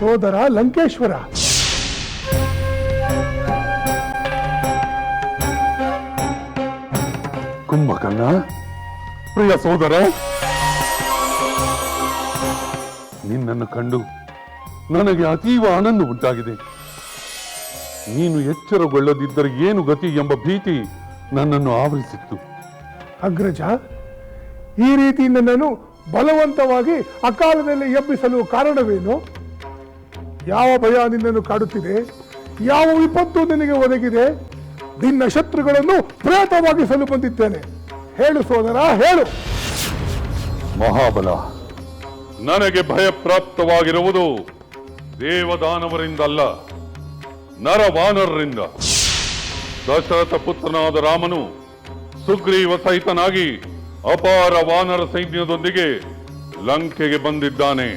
ಸೋದರ ಲಂಕೇಶ್ವರ. ಕುಂಭಕರ್ಣ, ಪ್ರಿಯ ಸೋದರ, ನಿನ್ನನ್ನು ಕಂಡು ನನಗೆ ಅತೀವ ಆನಂದ ಉಂಟಾಗಿದೆ. ನೀನು ಎಚ್ಚರಗೊಳ್ಳದಿದ್ದರೆ ಏನು ಗತಿ ಎಂಬ ಭೀತಿ ನನ್ನನ್ನು ಆವರಿಸಿತ್ತು. ಅಗ್ರಜ, ಈ ರೀತಿ ನನ್ನನ್ನು ಬಲವಂತವಾಗಿ ಅಕಾಲದಲ್ಲಿ ಎಬ್ಬಿಸಲು ಕಾರಣವೇನು? ಯಾವ ಭಯ ನಿನ್ನನ್ನು ಕಾಡುತ್ತಿದೆ? ಯಾವ ವಿಪತ್ತು ನಿನಗೆ ಒದಗಿದೆ? ನಿನ್ನ ಶತ್ರುಗಳನ್ನು ಪ್ರೇತವಾಗಿಸಲು ಬಂದಿದ್ದೇನೆ. ಹೇಳು ಸೋದರ, ಹೇಳು. ಮಹಾಬಲ, ನನಗೆ ಭಯ ಪ್ರಾಪ್ತವಾಗಿರುವುದು ದೇವದಾನವರಿಂದಲ್ಲ, ನರವಾನರರಿಂದ. ದಶರಥ ಪುತ್ರನಾದ ರಾಮನು ಸುಗ್ರೀವ ಸಹಿತನಾಗಿ ಅಪಾರ ವಾನರ ಸೈನ್ಯದೊಂದಿಗೆ ಲಂಕೆಗೆ ಬಂದಿದ್ದಾನೆ.